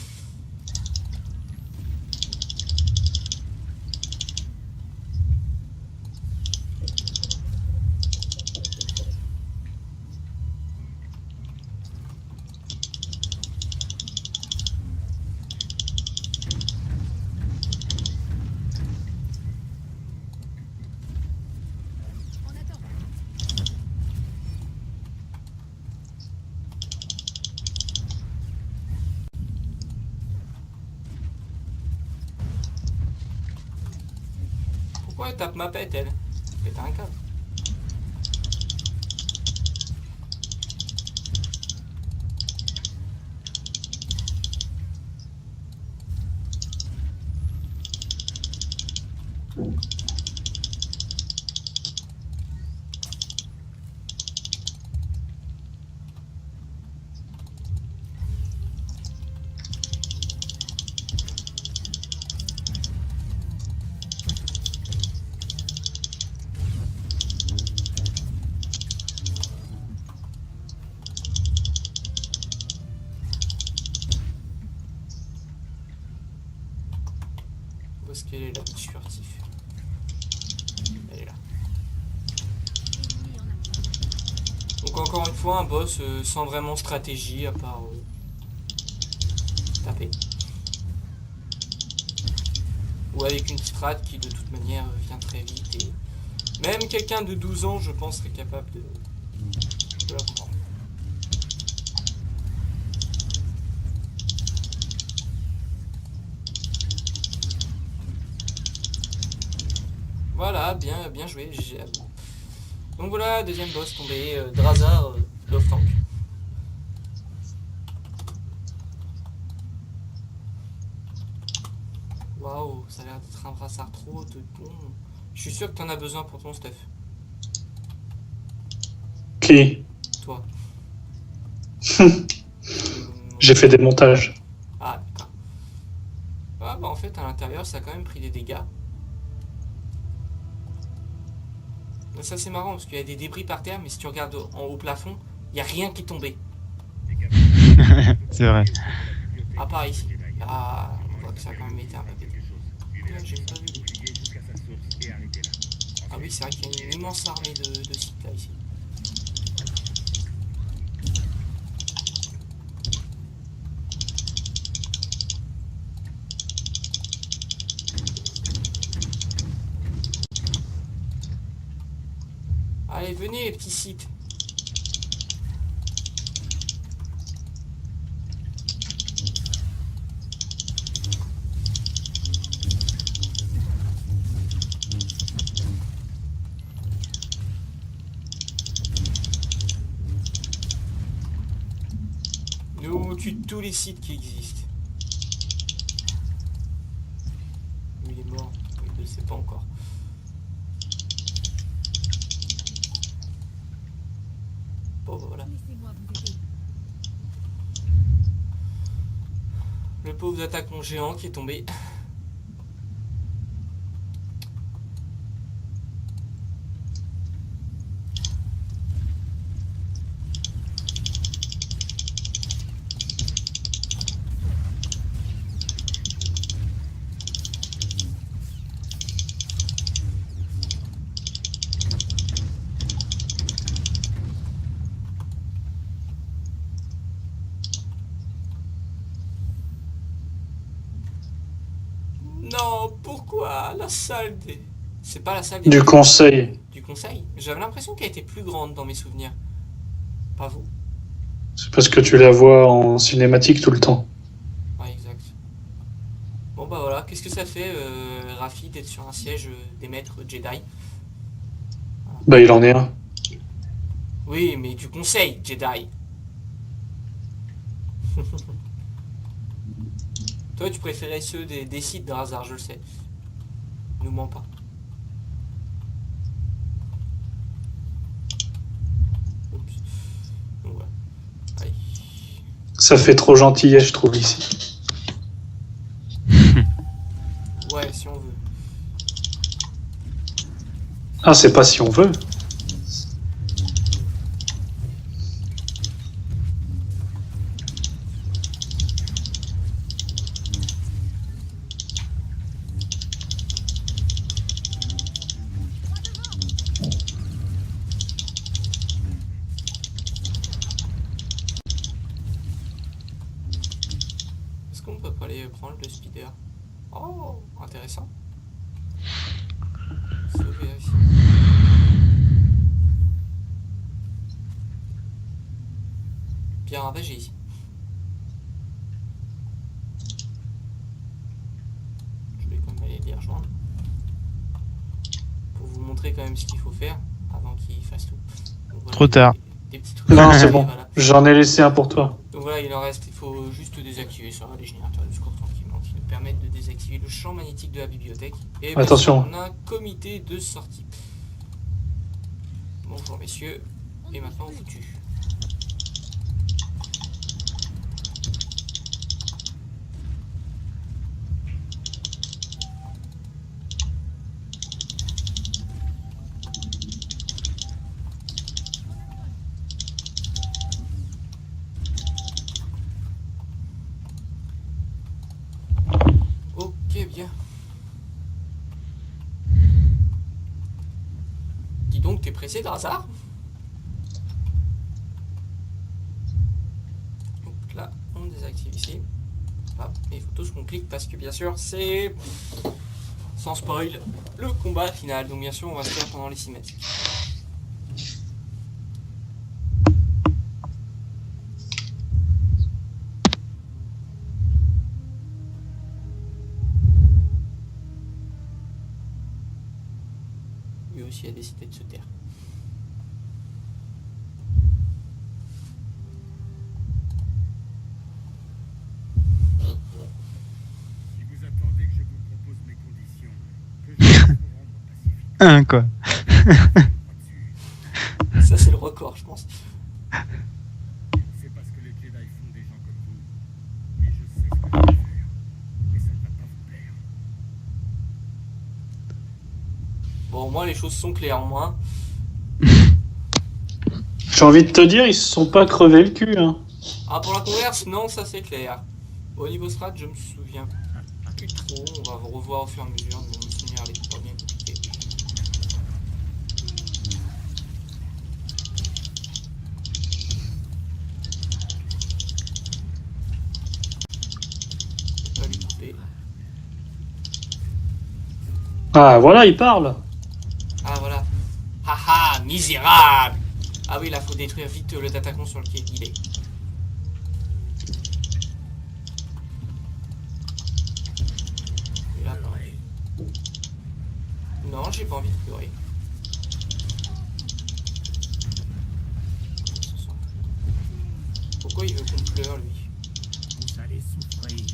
Pourquoi elle tape ma pète, elle? Pète un câble. Où est-ce qu'elle est la petite furtif? Elle est là. Donc encore une fois un boss sans vraiment stratégie à part taper. Ou avec une strat qui de toute manière vient très vite et même quelqu'un de 12 ans je pense serait capable de la comprendre. Voilà, bien joué, GG à vous. Donc voilà, deuxième boss tombé, Drazar, Love Tank. Waouh, ça a l'air d'être un brassard trop de bon. Je suis sûr que t'en as besoin pour ton stuff. Qui? Toi. J'ai fait des montages. Ah, d'accord. Ah, bah en fait, à l'intérieur, ça a quand même pris des dégâts. Ça c'est marrant parce qu'il y a des débris par terre, mais si tu regardes en haut plafond, il n'y a rien qui est tombé. C'est vrai. À part ici. Ah, on voit que ça a quand même été un peu pété. J'ai pas vu. Ah oui, c'est vrai qu'il y a une immense armée de sites là ici. Allez, venez les petits sites. Nous, on tue tous les sites qui existent. Il est mort, il ne le sait pas encore. Bon, voilà. Le pauvre attaquant géant qui est tombé. Non, pourquoi la salle des... C'est pas la salle des... Du conseil. Du conseil. J'avais l'impression qu'elle était plus grande dans mes souvenirs. Pas vous? C'est parce que tu la vois en cinématique tout le temps. Ouais, exact. Bon bah voilà, qu'est-ce que ça fait, Rafi, d'être sur un siège des maîtres Jedi? Bah, il en est un. Oui, mais du conseil Jedi. Toi, tu préférais ceux des sites de hasard, je le sais. Nous mens pas. Oups. Donc voilà. Allez. Ça fait trop gentillet, je trouve, ici. si on veut. Ah, c'est pas si on veut. Est-ce qu'on peut pas aller prendre le speeder? Oh, intéressant. Sauver ici. Bien ravagé ici. Je vais quand même aller les rejoindre. Pour vous montrer quand même ce qu'il faut faire avant qu'ils fassent tout. Donc, voilà, Trop tard. Des petits trucs. Non, c'est bon. Voilà. J'en ai laissé un pour toi. Donc voilà, il en reste, il faut juste désactiver ça, les générateurs de secours tranquillement qui nous permettent de désactiver le champ magnétique de la bibliothèque. Et Attention. on a un comité de sortie. Bonjour messieurs, et maintenant on vous tue. Ok, bien. Dis donc, t'es pressé par hasard? Donc là, on désactive ici. Hop, et il faut tous qu'on clique parce que bien sûr, c'est, sans spoil, le combat final. Donc bien sûr, on va se faire pendant les cinématiques. Lui aussi a décidé de se taire. Si vous attendez que je vous propose mes conditions, que je puisse vous rendre pacifique, Quoi. là-dessus, Ça, c'est le record, je pense. c'est parce que les Jedi font des gens comme vous. Mais je sais ce que je vais faire. Et ça ne va pas vous plaire. Bon, au moins, les choses sont claires, au moins. J'ai envie de te dire, ils se sont pas crevés le cul. Hein. Ah, pour la converse, non, ça c'est clair. Au niveau strat, je me souviens plus trop. On va revoir au fur et à mesure, mais mon souvenir n'est pas bien compliqué. Je vais pas lui couper. Ah, voilà, il parle. Ah, voilà. Haha, misérable! Ah oui, là, faut détruire vite le datacon sur lequel il est. Et là, pareil. Non, j'ai pas envie de pleurer. Pourquoi il veut qu'on pleure, lui? Vous allez souffrir.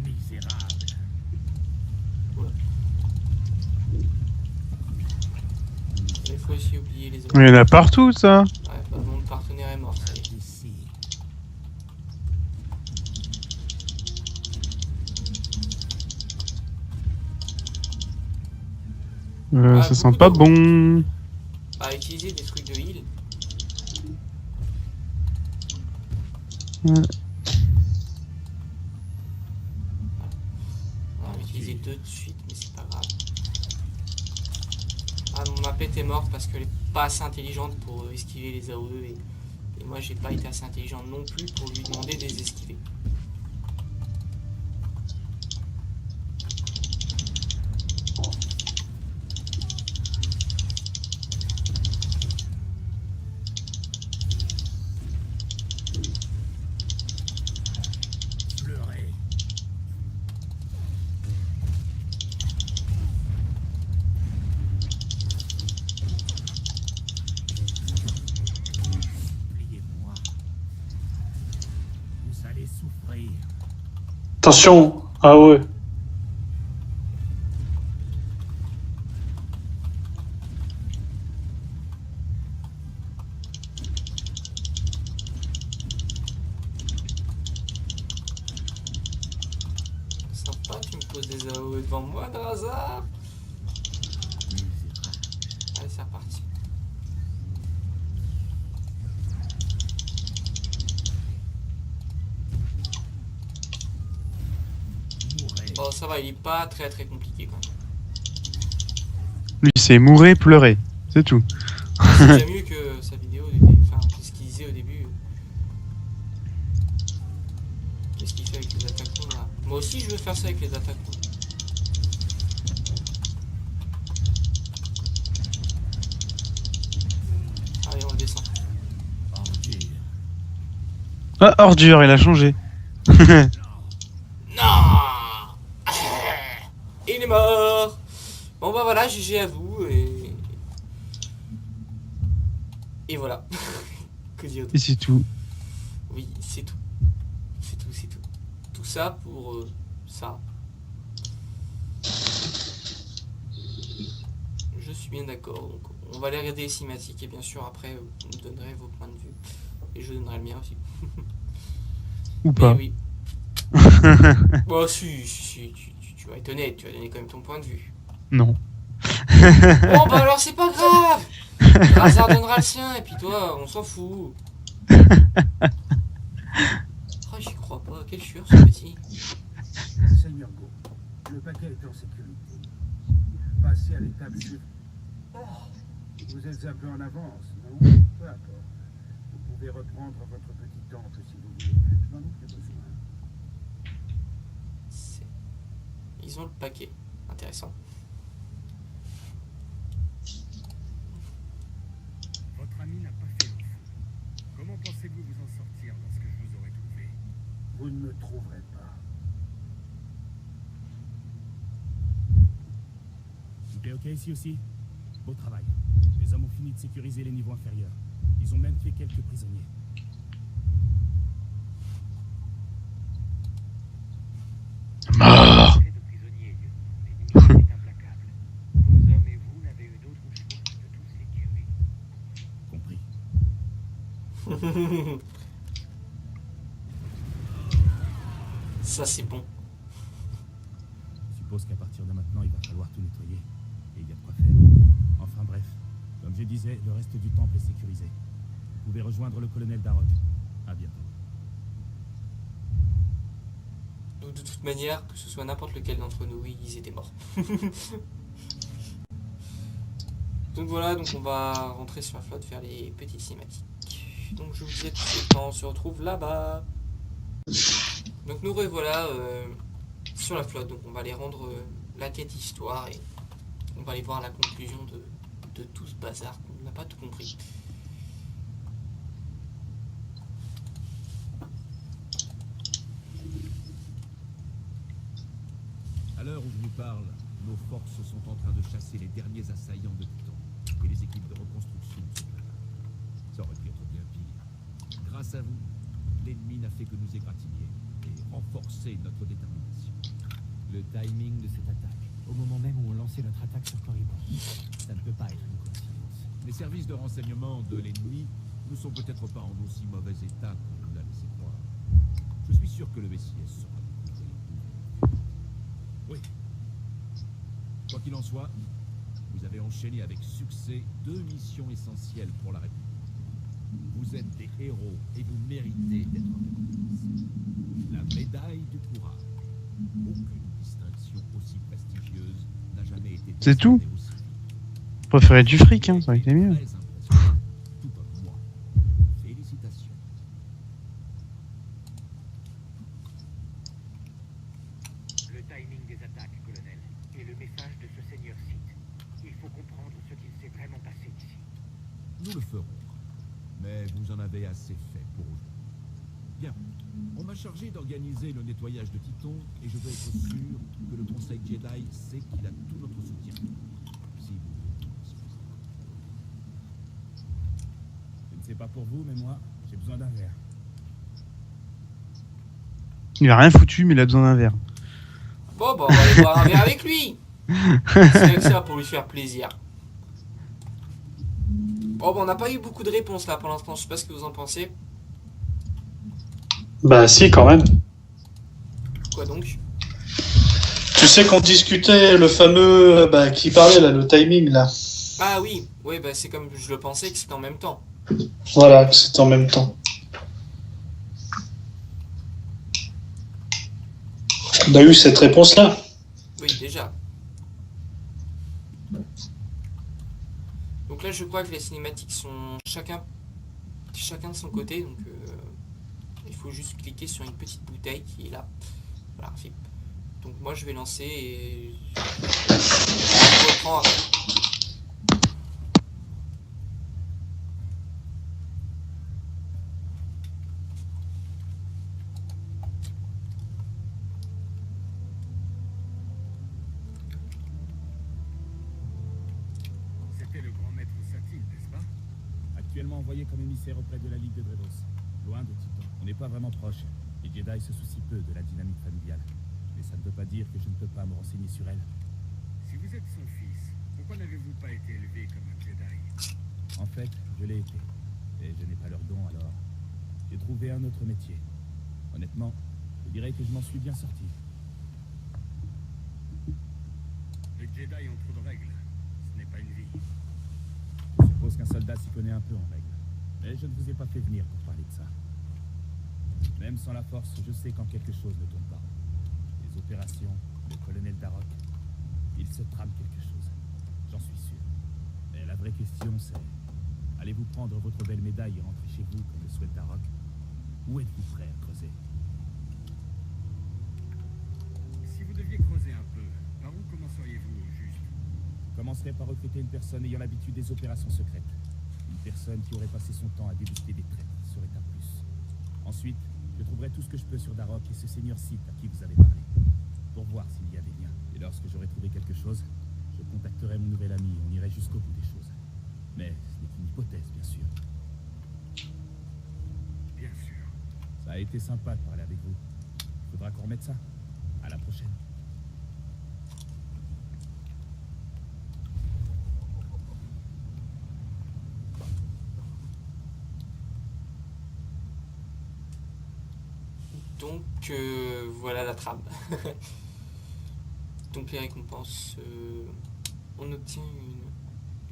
Misérable. Il faut aussi oublier les autres. Il y en a partout, ça. Ouais, bah, mon partenaire est mort, ça y est. Ici. Ah, Ça sent beaucoup pas d'eau. bon. Bah, utiliser des trucs de heal. Ouais. On va utiliser deux de suite, mais c'est pas grave. Ah, mon mapette est morte parce qu'elle est pas assez intelligente pour esquiver les AOE et moi j'ai pas été assez intelligent non plus pour lui demander de les esquiver. Pleurez. Oubliez-moi. Vous allez souffrir. Attention. Ah ouais. Sympa Tu me poses des AOE devant moi, Drazar? Allez, c'est reparti. Bon, ça va, il est pas très compliqué quand même. Lui, c'est mourir, pleurer. C'est tout. C'est déjà mieux que sa vidéo, enfin, ce qu'il disait au début. Qu'est-ce qu'il fait avec les attaquants là? Moi aussi, je veux faire ça avec les attaquants. Allez, on descend. Ah, ordure, il a changé. Non. Il est mort. Bon bah voilà, GG à vous et voilà. Que dire Et c'est tout. Oui, c'est tout. C'est tout. Tout ça pour ça. Je suis bien d'accord. Donc on va aller regarder les cinématiques et bien sûr après vous me donnerez vos points de vue. Et je donnerai le mien aussi. Ou pas. Mais oui. Bon si, tu vas être honnête, tu vas donner quand même ton point de vue. Non. Bon bah alors c'est pas grave. Hazard donnera le sien et puis toi on s'en fout. Oh j'y crois pas, quel chieur ce petit. Seigneur Go, le paquet est en sécurité. Passez à l'étape suivante. Vous êtes un peu en avance, non? Peu importe. Vous pouvez reprendre votre petit temple si vous voulez. Je n'en ai plus besoin. Ils ont le paquet. Intéressant. Votre ami n'a pas fait le fou. Comment pensez-vous vous en sortir lorsque je vous aurai trouvé? Vous ne me trouverez pas. Tout est ok ici aussi? Beau travail. Les hommes ont fini de sécuriser les niveaux inférieurs. Ils ont même fait quelques prisonniers. Mort. De prisonniers, l'ennemi est implacable. Vos hommes et vous n'avez eu d'autre choix que de tous les tuer. Compris. Ça c'est bon. Je suppose qu'à partir de maintenant, il va falloir tout nettoyer. Et il y a de quoi faire. Enfin bref, comme je disais, le reste du temple est sécurisé. Vous pouvez rejoindre le colonel Darroch. À bientôt. Donc de toute manière, que ce soit n'importe lequel d'entre nous, oui, ils étaient morts. Donc voilà, donc on va rentrer sur la flotte faire les petites cinématiques. Donc je vous disais tout de suite quand on se retrouve là-bas. Donc nous revoilà sur la flotte, donc on va aller rendre la quête histoire et on va aller voir la conclusion de tout ce bazar qu'on n'a pas tout compris. À l'heure où je vous parle, nos forces sont en train de chasser les derniers assaillants de Titan et les équipes de reconstruction se préparent. Ça aurait pu être bien pire. Grâce à vous, l'ennemi n'a fait que nous égratigner et renforcer notre détermination. Le timing de cette attaque, Au moment même où on lançait notre attaque sur Corriban. Ça ne peut pas être une coïncidence. les services de renseignement de l'ennemi ne sont peut-être pas en aussi mauvais état qu'on nous l'a laissé croire. Je suis sûr que le Messias sera découvert. Oui. Quoi qu'il en soit, vous avez enchaîné avec succès 2 missions essentielles pour la République. Vous êtes des héros et vous méritez d'être récompensés. La médaille du courage. Aucune distinction aussi prestigieuse n'a jamais été C'est tout? décernée aussi vite. Je préférais du fric, hein, ça aurait été mieux. Très impressionnant, tout comme moi. Félicitations. Le timing des attaques, colonel, et le message de ce seigneur Sith. Il faut comprendre ce qu'il s'est vraiment passé ici. Nous le ferons. Mais vous en avez assez fait pour aujourd'hui. Bien. On m'a chargé d'organiser le nettoyage de Titon et je veux être sûr que le Conseil Jedi sait qu'il a tout notre soutien. Si vous... Je ne sais pas pour vous, mais moi, j'ai besoin d'un verre. Il a rien foutu, mais il a besoin d'un verre. Bon bah on va aller boire un verre avec lui. C'est avec ça pour lui faire plaisir. Bon bah on n'a pas eu beaucoup de réponses là pour l'instant, je sais pas ce que vous en pensez. Bah si, quand même. Quoi donc? Tu sais qu'on discutait le fameux qui parlait là, le timing là. Ah oui, ouais, bah c'est comme je le pensais que c'était en même temps. Voilà, c'est en même temps. On a eu cette réponse-là. Oui, déjà. Donc là, je crois que les cinématiques sont chacun de son côté, donc il faut juste cliquer sur une petite bouteille qui est là. Voilà, flip. Donc moi, je vais lancer et je reprends après. C'était le grand maître Satine, n'est-ce pas? Actuellement envoyé comme émissaire auprès de la Ligue de Dredos. Loin de Titan. On n'est pas vraiment proches. Les Jedi se soucient peu de la dynamique familiale. Mais ça ne veut pas dire que je ne peux pas me renseigner sur elle. Si vous êtes son fils, pourquoi n'avez-vous pas été élevé comme un Jedi? En fait, je l'ai été. Et je n'ai pas leur don, alors j'ai trouvé un autre métier. Honnêtement, je dirais que je m'en suis bien sorti. Les Jedi ont trop de règles. Ce n'est pas une vie. Je suppose qu'un soldat s'y connaît un peu en règle. Mais je ne vous ai pas fait venir pour parler de ça. Même sans la force, je sais quand quelque chose ne tourne pas. Les opérations, le colonel Darroch, il se trame quelque chose. J'en suis sûr. Mais la vraie question, c'est... allez-vous prendre votre belle médaille et rentrer chez vous comme le souhaite Darroch? Ou êtes-vous prêt à creuser? Si vous deviez creuser un peu, par où commenceriez-vous au juste? Je commencerai par recruter une personne ayant l'habitude des opérations secrètes. Une personne qui aurait passé son temps à débusquer des traîtres serait un plus. Ensuite, je trouverai tout ce que je peux sur Darroch et ce seigneur Sith à qui vous avez parlé, pour voir s'il y a des liens. Et lorsque j'aurai trouvé quelque chose, je contacterai mon nouvel ami et on irait jusqu'au bout des choses. Mais ce n'est qu'une hypothèse, bien sûr. Bien sûr. Ça a été sympa de parler avec vous. Il faudra qu'on remette ça. À la prochaine. Donc voilà la trame. Donc les récompenses, on obtient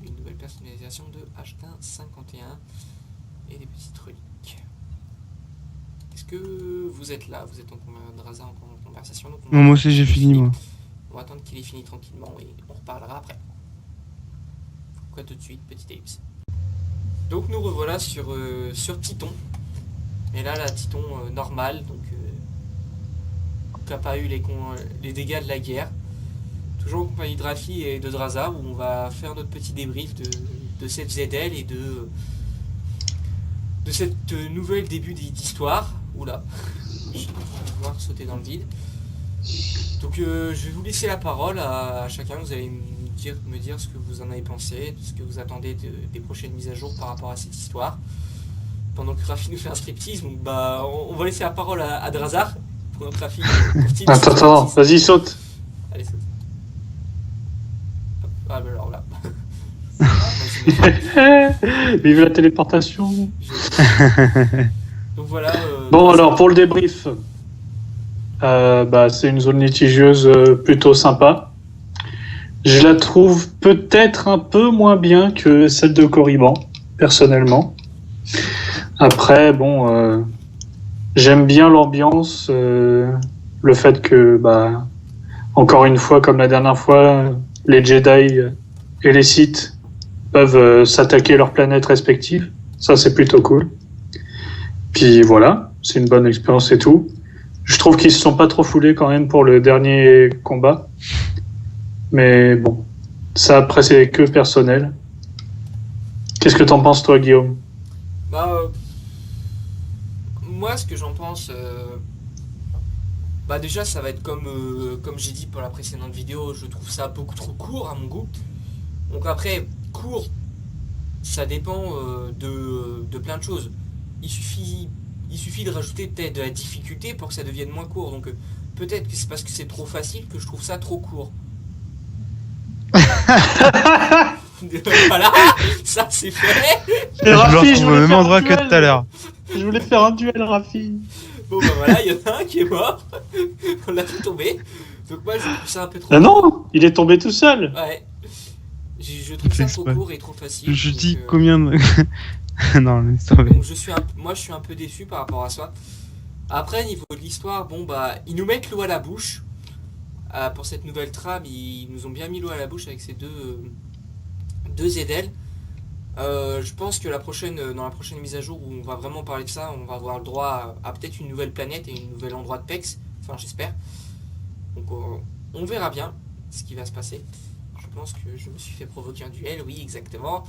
une nouvelle personnalisation de H1 51 et des petites reliques. Est-ce que vous êtes là? Vous êtes en Drazah en conversation, donc Moi aussi j'ai fini moi. on va attendre qu'il ait fini tranquillement et on reparlera après. Quoi tout de suite, petit Apes. Donc nous revoilà sur Titon. Et là la Titon normale, donc qui n'a pas eu les dégâts de la guerre. Toujours en compagnie de Rafi et de Drazah, où on va faire notre petit débrief de cette ZL et de cette nouvelle début d'histoire. Oula, je vais devoir sauter dans le vide. Donc je vais vous laisser la parole à chacun. Vous allez me dire ce que vous en avez pensé, ce que vous attendez des prochaines mises à jour par rapport à cette histoire. Pendant que Rafi nous fait un striptease, donc on va laisser la parole à Drazah. Pendant que Rafi continue. Attends, vas-y, saute. Allez, saute. Hop. Ah bah alors là. Vive la téléportation. Donc voilà. Bon, alors pour le débrief, c'est une zone litigieuse plutôt sympa. Je la trouve peut-être un peu moins bien que celle de Korriban, personnellement. Après, bon, j'aime bien l'ambiance, le fait que, encore une fois, comme la dernière fois, les Jedi et les Sith peuvent s'attaquer leurs planètes respectives. Ça, c'est plutôt cool. Puis voilà, c'est une bonne expérience et tout. Je trouve qu'ils se sont pas trop foulés quand même pour le dernier combat. Mais bon, ça après c'est que personnel. Qu'est-ce que t'en penses toi, Guillaume? Moi, ce que j'en pense, déjà ça va être comme j'ai dit pour la précédente vidéo, je trouve ça beaucoup trop court à mon goût. Donc après, court, ça dépend de plein de choses. Il suffit de rajouter peut-être de la difficulté pour que ça devienne moins court. Donc peut-être que c'est parce que c'est trop facile que je trouve ça trop court. Voilà, ça c'est fait. Je me retrouve au même endroit que tout à l'heure. Je voulais faire un duel, Rafi. Bon voilà, il y en a un qui est mort. On l'a fait tomber. Donc moi, je trouve ça un peu trop Ah non, il est tombé tout seul. Ouais. Je trouve Fait ça trop exprès. court et trop facile. Je donc, dis combien de... non, laisse tomber. donc moi, je suis un peu déçu par rapport à ça. Après, niveau de l'histoire, bon bah, ils nous mettent l'eau à la bouche. Pour cette nouvelle trame, ils nous ont bien mis l'eau à la bouche avec ces deux Edel. Je pense que dans la prochaine mise à jour où on va vraiment parler de ça, on va avoir le droit à peut-être une nouvelle planète et un nouvel endroit de PEX. Enfin, j'espère. Donc, on verra bien ce qui va se passer. Je pense que je me suis fait provoquer un duel, oui, exactement.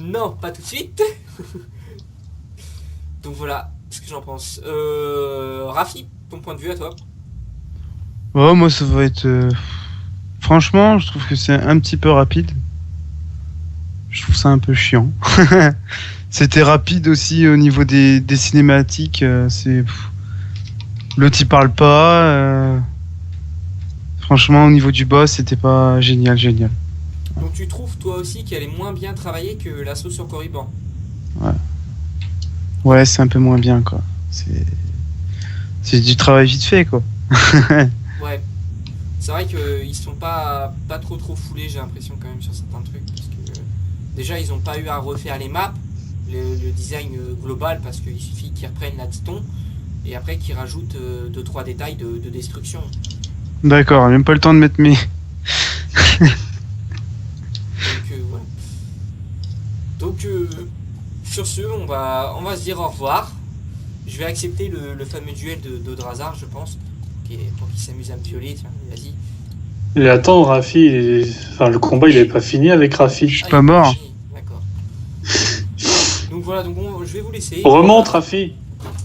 Non, pas tout de suite. Donc voilà ce que j'en pense. Rafi, ton point de vue à toi? Oh, moi, ça va être... Franchement, je trouve que c'est un petit peu rapide. Je trouve ça un peu chiant. C'était rapide aussi au niveau des cinématiques. L'autre, il parle pas. Franchement, au niveau du boss, c'était pas génial. Donc tu trouves toi aussi qu'elle est moins bien travaillée que l'assaut sur Corriban? Ouais, c'est un peu moins bien, quoi. C'est du travail vite fait, quoi. Ouais. C'est vrai qu'ils sont pas trop foulés, j'ai l'impression quand même sur certains trucs. Parce que déjà ils ont pas eu à refaire les maps, le design global, parce qu'il suffit qu'ils reprennent la Titon et après qu'ils rajoutent 2-3 détails de destruction. D'accord, même pas le temps de mettre mes... Donc voilà. Donc sur ce, on va se dire au revoir. Je vais accepter le fameux duel de Drazar, je pense, pour qu'il s'amuse à me violer. Tiens, vas-y. Et attends, Rafi, enfin, le combat il est pas fini avec Rafi. Je suis pas mort. D'accord. Donc voilà, donc je vais vous laisser. Remonte, Rafi.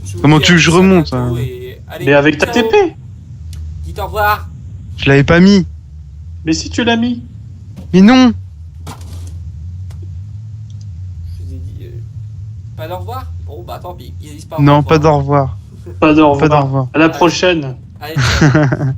Je vous Comment dis tu veux que je à remonte, bientôt hein et allez, Mais avec ta ciao. TP. Dites au revoir. Je l'avais pas mis. Mais si tu l'as mis. Mais non. Je vous ai dit pas d'au revoir. Bon bah tant pis, ils disent pas au Non, revoir. pas d'au revoir. Pas d'au Pas d'au revoir. revoir. À la prochaine. Allez, ciao.